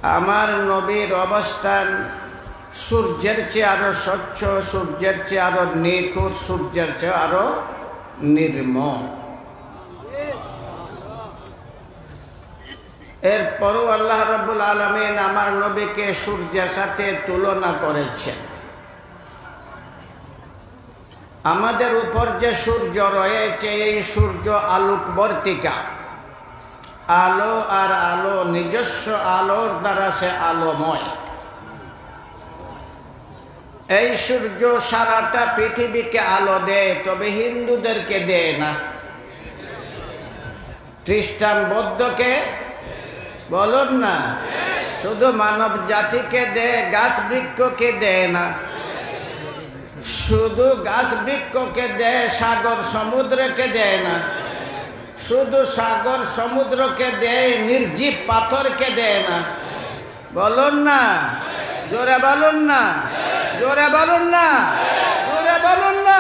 আমার নবীর অবস্থান সূর্যের চেয়ে আরো স্বচ্ছ, সূর্যের চেয়ে আরো নিখুঁত, সূর্যের চেয়ে আরো নির্মল। এরপরও আল্লাহ রাব্বুল আলামিন আমার নবীকে সূর্যের সাথে তুলনা করেছেন। আমাদের উপর যে সূর্য রয়েছে, এই সূর্য আলোকবর্তিকা, আলো আর আলো, নিজস্ব আলোর দ্বারা সে আলোময়। এই সূর্য সারাটা পৃথিবীকে আলো দেয়, তবে হিন্দুদেরকে দেয় না। খ্রিস্টান বৌদ্ধকে বলুন না, শুধু মানব জাতিকে দেয়, গাছ বৃক্ষকে দেয় না। শুধু গাছ বৃক্ষকে দেয়, সাগর সমুদ্রকে দেয় না। শুধু সাগর সমুদ্রকে দেয়, নির্জীব পাথরকে দেয় না। বলুন না, জোরে বলুন না, জোরে বলুন না, জোরে বলুন না।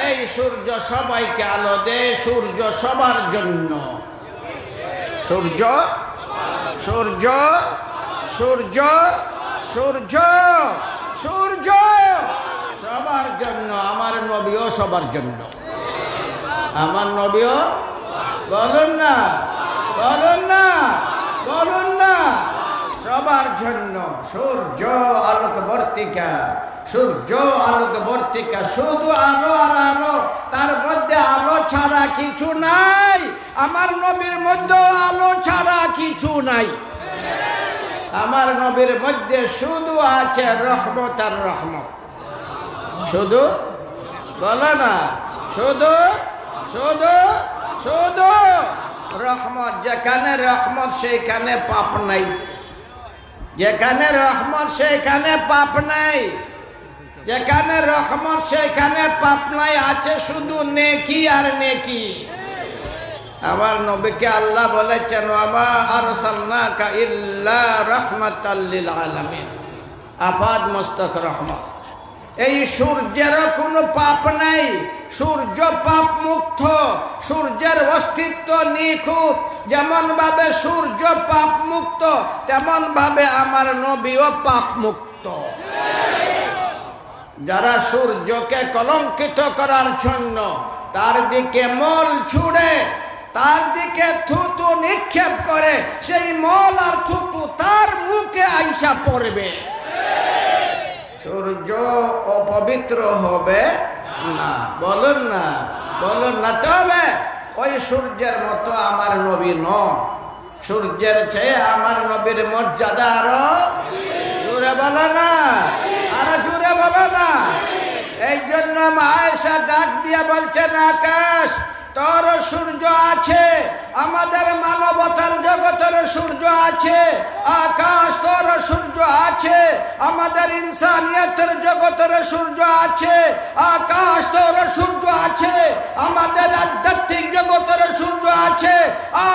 এই সূর্য সবাইকে আলো দেয়, সূর্য সবার জন্য। সূর্য সূর্য সূর্য সূর্য সূর্য সবার জন্য। আমার নবীও সবার জন্য। আমার নবীও, বলুন না, বলুন না, বলুন না, সবার জন্য। সূর্য আলোকবর্তিকা, সূর্য আলোকবর্তিকা, শুধু আলো আর আলো, তার মধ্যে আলো ছাড়া কিছু নাই। আমার নবীর মধ্যে আলো ছাড়া কিছু নাই। আমার নবীর মধ্যে শুধু আছে রহমত আর রহমত। শুধু, বলো না, শুধু শুধু শুধু রহমত। যেখানে রহমত সেইখানে পাপ নাই। যেখানে রহমত সেইখানে পাপ নাই। যেখানে রহমত সেইখানে পাপ নাই। আছে শুধু নেকি আর নেকি। আমার নবীকে আল্লাহ বলেছেন, ওয়ামা আরসালনাকা ইল্লা রাহমাতাল লিল আলামিন, আপাদ মস্তক রহমত। এই সূর্যেরও কোনো পাপ নাই। সূর্য পাপ মুক্ত, সূর্যের অস্তিত্ব নিখুঁত। যেমন ভাবে সূর্য পাপ মুক্ত, তেমন ভাবে আমার নবীও পাপ মুক্ত। যারা সূর্যকে কলঙ্কিত করার জন্য তার দিকে মল ছুড়ে, তার দিকে থুতু নিক্ষেপ করে, সেই মল আর থুতু তার মুখে আইসা পড়বে। সূর্য অপবিত্র হবে না। বলুন না, বলুন না। তবে ওই সূর্যের মতো আমার নবী নন। সূর্যের চেয়ে আমার নবীর মর্যাদা আরো জোরে বলো না, আরো জোরে বলো না। এই জন্য আয়েশা ডাক দিয়ে বলছেন, আকাশ তোর সূর্য আছে, আমাদের মানবতার জগতের সূর্য আছে। আকাশ তোর সূর্য আছে, আমাদের ইনসানিয়তের জগতের সূর্য আছে। আকাশ তোর সূর্য আছে, আমাদের আধ্যাত্মিক জগতের সূর্য আছে।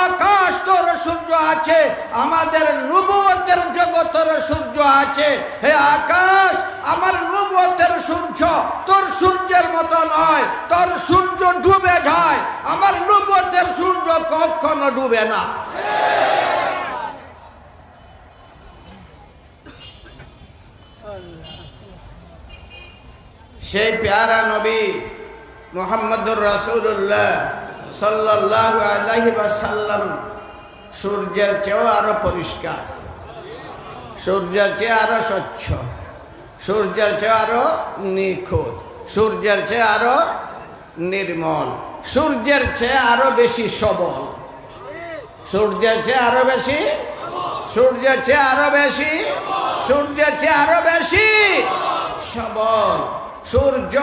আকাশ তোর সূর্য আছে, আমাদের নবুয়তের জগতের সূর্য আছে। হে আকাশ, আমার নবুয়তের সূর্য তোর সূর্যের মতো নয়। তোর সূর্য ডুবে যায়, আমার নবুয়তের সূর্য কখনো ডুবে না। সেই প্যারা নবী মুহাম্মদুর রাসূলুল্লাহ সাল্লাল্লাহু আলাইহি ওয়াসাল্লাম সূর্যের চেয়েও আরো পরিষ্কার, সূর্যের চেয়ে আরো স্বচ্ছ, সূর্যের চেয়ে আরো নিখুঁত, সূর্যের চেয়ে আরো নির্মল, সূর্যের চেয়ে আরো বেশি সবল, সূর্যের চেয়ে আরো বেশি, সূর্যের চেয়ে আরো বেশি, সূর্যের চেয়ে আরো বেশি সবল। সূর্য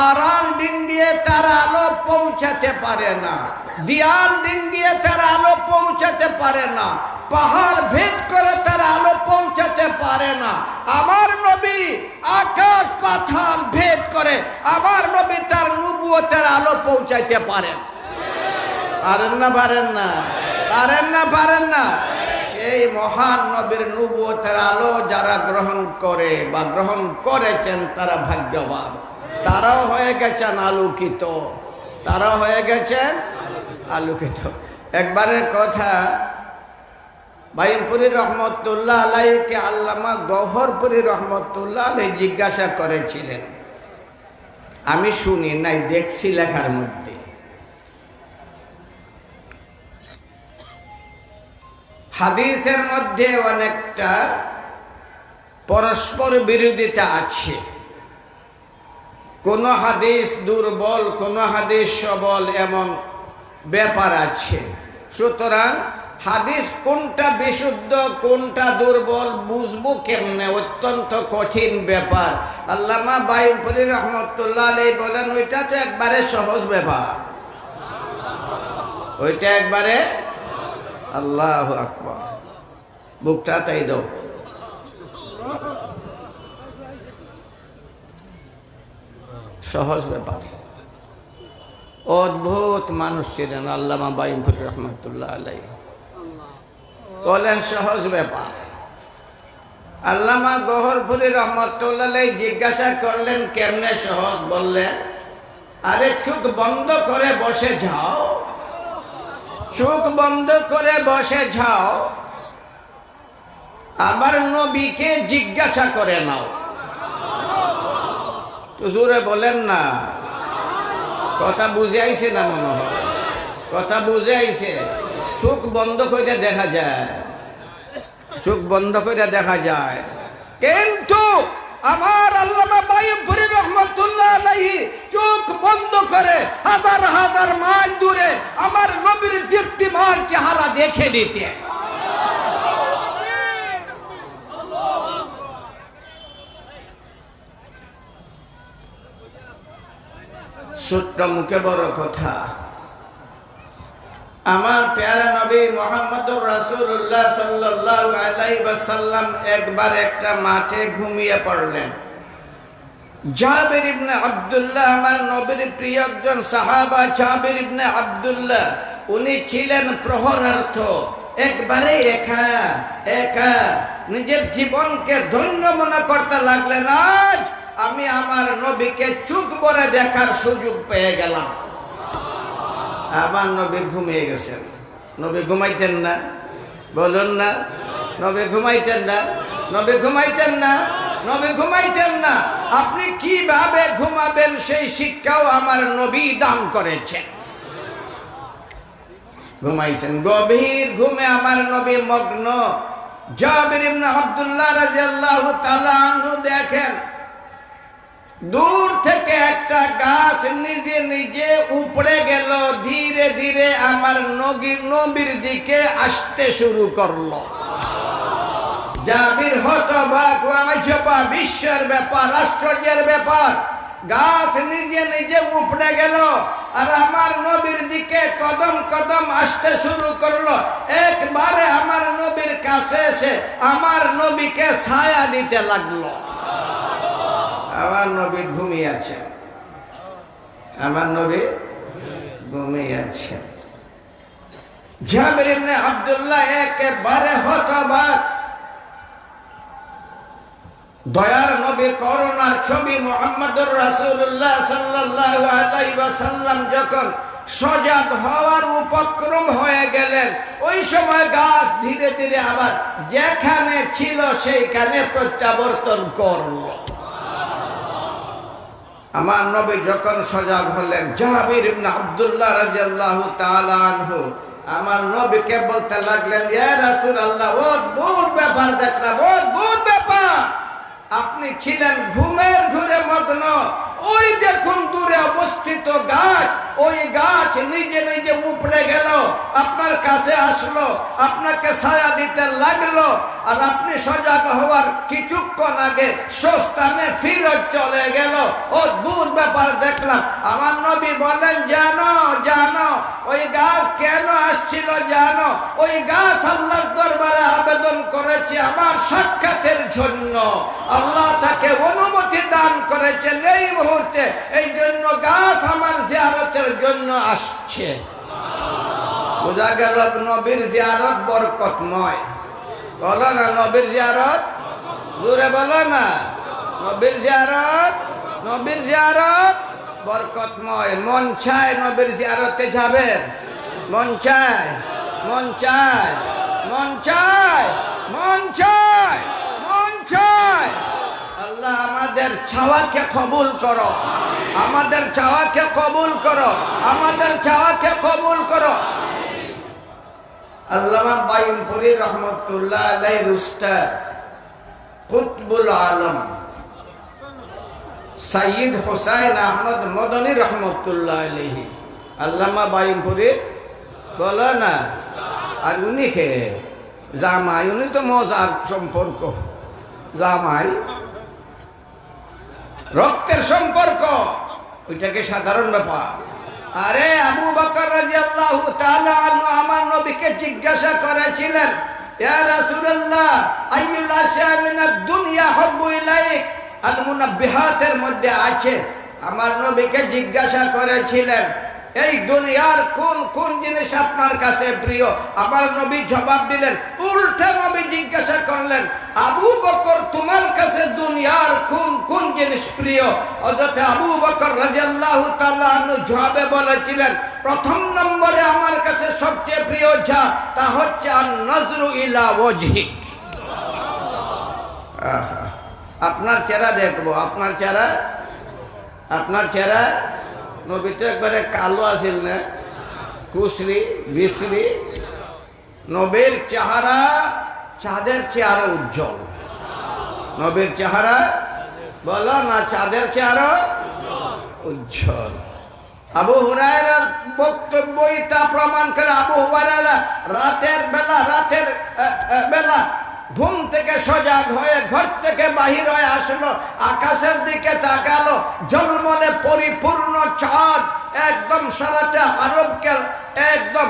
আড়াল ডিঙ্গিয়ে তার আলো পৌঁছাতে পারে না, দেয়াল ডিঙ্গিয়ে তার আলো পৌঁছাতে পারে না, পাহাড় ভেদ করে তার আলো পৌঁছাতে পারে না। আমার নবী আকাশ পাতাল ভেদ করে, আমার নবী তার নবুয়তের আলো পৌঁছাইতে পারেন। পারেন না? পারেন না? পারেন না? পারেন না? সেই মহান নবীর নবুয়তের আলো যারা গ্রহণ করে বা গ্রহণ করেছেন তারা ভাগ্যবান। তারাও হয়ে গেছেন আলোকিত, তারাও হয়ে গেছেন আলোকিত। একবারের কথা বাইনপুরি রহমতুল্লাহ আলাইকে আল্লামা গওহরপুরি রহমতুল্লাহ আলাই জিজ্ঞাসা করেছিলেন, আমি শুনি নাই, দেখছি লেখার মধ্যে, হাদিসের মধ্যে অনেকটা পরস্পর বিরোধিতা আছে। কোন হাদিস দুর্বল, কোন হাদিস সবল, এমন ব্যাপার আছে। সুতরাং হাদিস কোনটা বিশুদ্ধ কোনটা দুর্বল বুঝবো কেমনে, অত্যন্ত কঠিন ব্যাপার। আল্লামা বাইনপুরি রহমতুল্লাহ আলাইহি বলেন, ওইটা তো একবারে সহজ ব্যাপার, ওইটা একবারে, আল্লাহু আকবার, বুকটা তাই দাও। সহজ ব্যাপার। অদ্ভুত মানুষ ছিলেন আল্লামা বাইনপুরি রহমতুল্লাহ আলাইহি, বলেন সহজ ব্যাপার। আল্লামা গওহরপুরি রহমতুল্লাহ আলাইহি জিজ্ঞাসা করলেন, কেমনে সহজ? বললেন, আরে চোখ বন্ধ করে বসে যাও, চোখ বন্ধ করে বসে যাও, আমার নবীকে জিজ্ঞাসা করে নাও। তো জোরে বলেন না, কথা বুঝে আইছে না? মনে হয় কথা বুঝে আইছে। চোখ বন্ধ করে দেখা যায়, চোখ বন্ধ করে দেখা যায়, কিন্তু আমার আল্লামা বাইনপুরি রহমতুল্লাহ আলাইহি চোখ বন্ধ করে হাজার হাজার মাইল দূরে আমার নবীর দীপ্তিমান চেহারা দেখে নিতে। ছোট্ট মুখে বড় কথা। আমার প্যারা নবী মুহাম্মদুর রাসূলুল্লাহ সাল্লাল্লাহু আলাইহি ওয়াসাল্লাম একবার একটা মাঠে ঘুমিয়ে পড়লেন। জাবির ইবনে আব্দুল্লাহ, আমার নবীর প্রিয় একজন সাহাবা, জাবির ইবনে আব্দুল্লাহ, উনি ছিলেন প্রহরার্থ, একবারে একা একা নিজের জীবনকে ধন্য মনে করতে লাগলেন, আজ আমি আমার নবীকে চোখ ভরে দেখার সুযোগ পেয়ে গেলাম। আমার নবী ঘুমিয়ে গেছেন। নবী ঘুমাইতেন না? বলুন না, নবী ঘুমাইতেন না? নবী ঘুমাইতেন না? নবী ঘুমাইতেন না। আপনি কিভাবে ঘুমাবেন সেই শিক্ষাও আমার নবী দান করেছেন। ঘুমাইছেন, গভীর ঘুমে আমার নবী মগ্ন। জাবির ইবনে আব্দুল্লাহ রাদিয়াল্লাহু তাআলা আনহু দেখেন, দূর থেকে একটা গাছ নিজে নিজে উপড়ে গেল, ধীরে ধীরে আমার নবীর দিকে আসতে শুরু করলো। জাবির হতবাক, আজবা, বিশ্বের ব্যাপার, আশ্চর্যের ব্যাপার। গাছ নিজে নিজে উপড়ে গেল আর আমার নবীর দিকে কদম কদম আসতে শুরু করলো। একবারে আমার নবীর কাছে এসে আমার নবীকে ছায়া দিতে লাগলো। আমার নবী ঘুমিয়ে আছেন, আমার নবী ঘুমিয়ে আছেন। জাবির ইবনে আব্দুল্লাহ একেবারে হতবাক। দয়ার নবী, করুণার ছবি মুহাম্মদুর রাসূলুল্লাহ সাল্লাল্লাহু আলাইহি ওয়াসাল্লাম যখন সজাগ হওয়ার উপক্রম হয়ে গেলেন, ওই সময় গাছ ধীরে ধীরে আবার যেখানে ছিল সেইখানে প্রত্যাবর্তন করলো। আমার নবী যখন সজাগ হলেন, জাবির ইবনে আব্দুল্লাহ রাদিয়াল্লাহু তাআলা আনহু আমার নবীকে বলতে লাগলেন, ইয়া রাসূলুল্লাহ, অদ্ভুত ব্যাপার দেখলাম, অদ্ভুত ব্যাপার। আপনি ছিলেন ঘুমের ঘুরে মগ্ন, ওই দেখুন দূরে অবস্থিত গাছ, ওই গাছ নিজে নিজে উপড়ে গেল, আপনার কাছে আসলো, আপনাকে ছায়া দিতে লাগলো, আর আপনি সজাগ হওয়ার কিছুক্ষণ আগে স্বস্থানে ফিরত চলে গেল। অদ্ভুত ব্যাপার দেখলাম। আমার নবী বলেন, জানো জানো ওই গাছ কেন আসছিল জানো? ওই গাছ আল্লাহর দরবারে আবেদন করেছে আমার সাক্ষাতের জন্য। আল্লাহ তাকে অনুমতি দান করেছেন এই মুহূর্তে, এই জন্য গাছ আমার জিয়ারতের জন্য আসছে। বোঝা গেল নবীর জিয়ারত বরকতময়। বলো না নবীর জিয়ারত, জোরে বলো না, নবীর জিয়ারত, নবীর জিয়ারত বরকতময়। মন চায় নবীর জিয়ারতে যাবেন? মন চায়? মন চায়? মন চায়, মন চায়, মন চায়। আল্লাহ আমাদের চাওয়াকে কবুল করো, আমাদের চাওয়াকে কবুল করো, আমাদের চাওয়াকে কবুল করো। আল্লামা বাইনপুরী রহমতুল্লাহ আলাইহির উস্তাদ কুতবুল আলম সৈয়দ হুসাইন আহমদ মদনী রহমতুল্লাহ আলাইহি, আল্লামা বাইনপুরী বলো না। আর উনি খে জামাই, উনি তো মজার সম্পর্ক, জামাই রক্তের সম্পর্ক, ওইটাকে সাধারণ ব্যাপার। আরে আবু বকর রাদিয়াল্লাহু তাআলা আনহু আমার নবীকে জিজ্ঞাসা করেছিলেন, ইয়া রাসূলুল্লাহ আইয়ুল আশয়া মিনাদ দুনিয়া হাব্বু ইলাইক? আল মুনাব্বিহাতের মধ্যে আছে, আমার নবীকে জিজ্ঞাসা করেছিলেন এই দুনিয়ার কোন কোন জিনিস আপনার কাছে প্রিয়? আমার নবী জবাব দিলেন, উল্টা নবী জিজ্ঞাসা করলেন, আবু বকর তোমার কাছে দুনিয়ার কোন কোন জিনিস প্রিয়? হযরত আবু বকর রাদিয়াল্লাহু তাআলা আনহু জবাবে বলেছিলেন, প্রথম নম্বরে আমার কাছে সবচেয়ে প্রিয় যা তা হচ্ছে আন-নাজরু ইলা ওয়াজহিক। আপনার চেহারা দেখবো, আপনার চেহারা, আপনার চেহারা। নবী তো একবারে কালো আসিল না, কুসরি বিশ্রী। নবীর চেহারা চাঁদের চেহারা উজ্জ্বল। নবীর চেহারা বলো না, চাঁদের চেহারা উজ্জ্বল। আবু হুরায়রার বক্তব্য তা প্রমাণ করে। আবু হুরায়রা রাতের বেলা ঘুম থেকে সজাগ হয়ে ঘর থেকে বাহির হয়ে আসলো, আকাশের দিকে তাকালো, ঝলমলে পরিপূর্ণ চাঁদ একদম সারাটা আরবকে একদম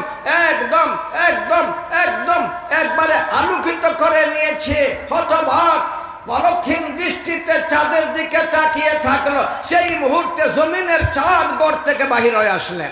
একদম একদম একদম একবারে আলোকিত করে নিয়েছে। হতবাক পলকহীন দৃষ্টিতে চাঁদের দিকে তাকিয়ে থাকলো। সেই মুহূর্তে জমিনের চাঁদ ঘর থেকে বাহির হয়ে আসলেন।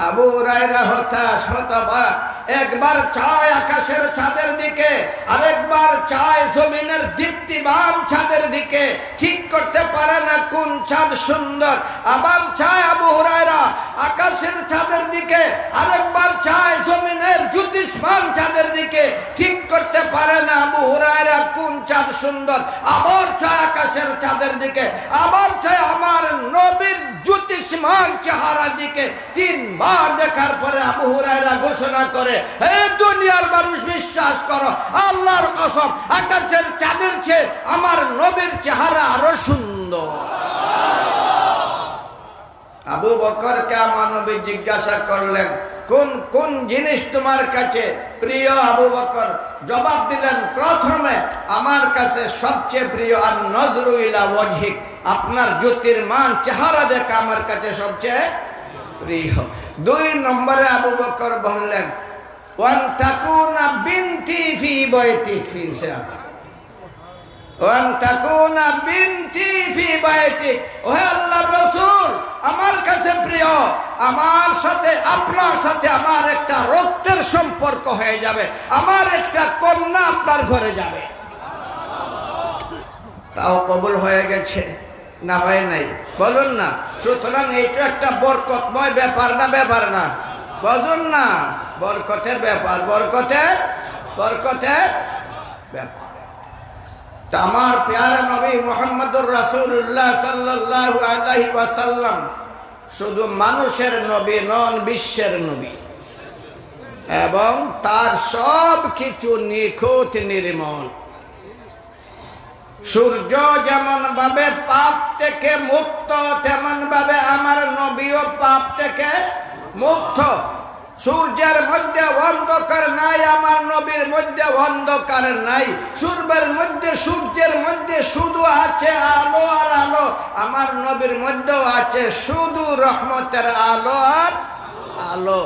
আবু হুরায়রা হতাশ, হতবাক, একবার চায় আকাশের চাঁদের দিকে, আরেকবার চায় জমিনের দীপ্তিমান চাঁদের দিকে, ঠিক করতে পারে না কোন চাঁদ সুন্দর। আবার চায় আবু হুরায়রা আকাশের চাঁদের দিকে, আরেকবার চায় জমিনের জ্যোতিষ্মান চাঁদের দিকে, ঠিক করতে পারে না আবু হুরায়রা কোন চাঁদ সুন্দর। আবার চায় আকাশের চাঁদের দিকে, আবার চায় আমার নবীর জ্যোতিষ্মান চেহারার দিকে। তিনবার দেখার পরে আবু হুরায়রা ঘোষণা করে, হে দুনিয়ার মানুষ, বিশ্বাস করো আল্লাহর কসম, আকাশের চাঁদের চেয়ে আমার নবীর চেহারা আরো সুন্দর। আবু বকরকে আমার নবী জিজ্ঞাসা করলেন, কোন কোন জিনিস তোমার কাছে প্রিয়? আবু বকর জবাব দিলেন, প্রথমে আমার কাছে সবচেয়ে প্রিয় আন-নাজরু ইলা ওয়াজহিক, আপনার জ্যোতির্মান চেহারা দেখা আমার কাছে সবচেয়ে প্রিয়। দুই নম্বরে আবু বকর বললেন, ওয়ান তাকুনা বিনতি ফি বাইতিক ইনশাআল্লাহ, ওয়ান তাকুনা বিনতি ফি বাইতিক। ওহে আল্লাহর রাসূল, আমার কাছে প্রিয় আমার সাথে আপনার সাথে আমার একটা রক্তের সম্পর্ক হয়ে যাবে, আমার একটা কন্যা আপনার ঘরে যাবে। তাও কবুল হয়ে গেছে না হয় নাই? বলুন না। সুতরাং এইটা একটা বরকতময় ব্যাপার না? ব্যাপার না? বুঝুন না, বরকতের ব্যাপার, বরকতের বরকতের ব্যাপার। তা আমার প্যারা নবী মুহাম্মদুর রাসূলুল্লাহ সাল্লাল্লাহু আলাইহি ওয়াসাল্লাম শুধু মানুষের নবী নন, বিশ্বের নবী, এবং তার সব কিছু নিখুঁত নির্মল। সূর্য যেমন ভাবে পাপ থেকে মুক্ত, তেমন ভাবে আমার নবীও পাপ থেকে মুক্ত। সূর্যের মধ্যে অন্ধকার নাই, আমার নবীর মধ্যে অন্ধকার নাই। সূর্যের মধ্যে শুধু আছে আলো আর আলো, আমার নবীর মধ্যেও আছে শুধু রহমতের আলো আর আলো।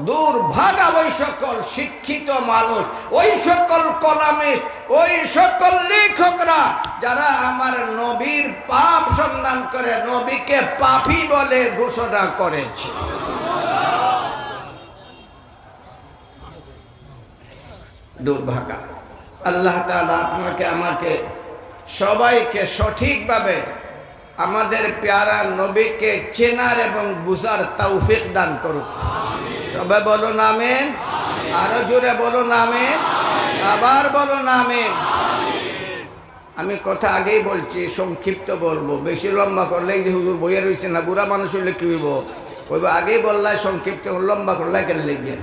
দুর্ভাগা ওই সকল শিক্ষিত মানুষ, ওই সকল কলামিস্ট, ওই সকল লেখকরা যারা আমার নবীর পাপ সন্ধান করে নবীকে পাপী বলে ঘোষণা করেছে। দুর্ভাগা। আল্লাহ তাআলা আপনাকে আমাকে সবাইকে সঠিকভাবে আমাদের প্যারা নবীকে চেনার এবং বুঝার তৌফিক দান করুক। সবাই বলুন আমিন। আরো জোরে বলো না আমিন, আবার বলো না আমিন। আমি কথা আগেই বলছি, সংক্ষিপ্ত বলবো, বেশি লম্বা করলে যে হুজুর বইয়ে রয়েছে না, বুড়া মানুষ হইলে কি হইব, ওই আগেই বললাই সংক্ষিপ্ত, লম্বা করলে কেন লেগে।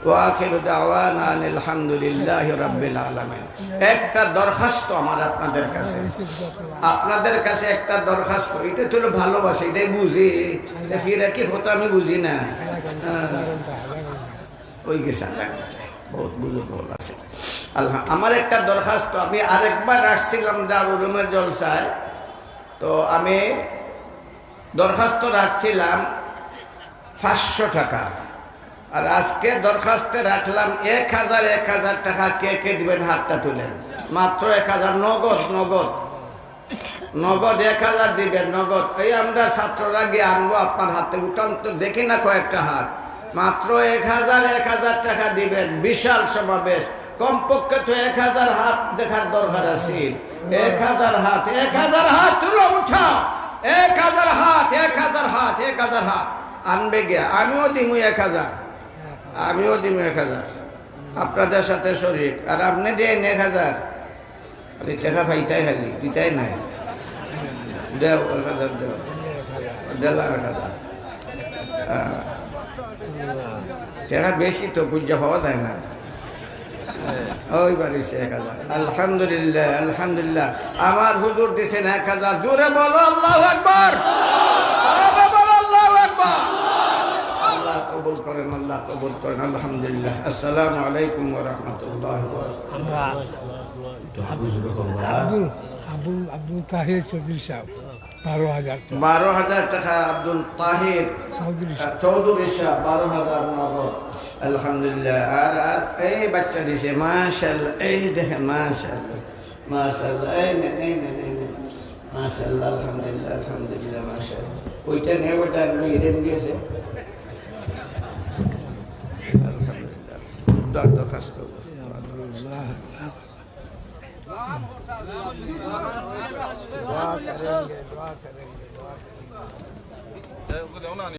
ওয়াখিরু দাওয়ানা আনিল হামদুলিল্লাহি রাব্বিল আলামিন। একটা দরখাস্ত আমার আপনাদের কাছে, আপনাদের কাছে একটা দরখাস্ত, এটা তো হলো ভালোবাসা, এটাই বুঝি, ফিরে কি হতো আমি বুঝি না। ওই গেছে বহুত বুজুর্গ আছে। আল্লাহ, আমার একটা দরখাস্ত, আমি আরেকবার আসছিলাম দারুল উলুমের জলসায়, তো আমি দরখাস্ত রাখছিলাম 500 টাকা, আর আজকে দরখাস্তে রাখলাম 1000 টাকা। কে কে দিবেন হাতটা তুলেন, মাত্র 1000 নগদ, নগদ নগদ 1000 দিবেন নগদ। এই আমরা ছাত্ররা গিয়ে আনবো, আপনার হাতে উঠান তো দেখি না কয়েকটা হাত, মাত্র 1000 টাকা দিবেন। বিশাল সমাবেশ, কমপক্ষে তো 1000 হাত দেখার দরকার আছে। 1000 হাত, 1000 হাত তুলো, উঠাও 1000 হাত, 1000 হাত আনবে গিয়া। আমিও দিমু 1000, আমিও দিমু 1000 আপনাদের সাথে শরীর। আর আপনি দেন 1000, খালি টাকা পাইতাই, খালি দিতাই নাই। দেও 1000, দেও 1000 টাকা বেশি তো পূজা পাওয়া যায় না। ওই বাড়িছে 1000। আলহামদুলিল্লাহ, আলহামদুলিল্লাহ। আমার হুজুর দিছেন 1000। জোরে বলো আল্লাহু আকবার, বলো আল্লাহু আকবার। আল্লাহ কবুল করেন, আল্লাহ কবুল করেন। আলহামদুলিল্লাহ। আসসালামু আলাইকুম ওয়া রাহমাতুল্লাহি ওয়া বারাকাতুহু। আব্দুল তাহির চৌধুরী সাহেব 12,000 টাকা। 12,000 টাকা আব্দুল তাহির চৌধুরী সাহেব, 12,000 নগদ। আলহামদুলিল্লাহ। আর এই বাচ্চা দিছে, মাশাআল্লাহ। এই দেখেন, মাশাআল্লাহ, মাশাআল্লাহ। এই নে, এই নে, এই নে, মাশাআল্লাহ। আলহামদুলিল্লাহ, আলহামদুলিল্লাহ, মাশাআল্লাহ। ওইটা নে, ওইটা ইরেন দিয়েছে। আলহামদুলিল্লাহ। দরখাস্ত দোয়া করেंगे।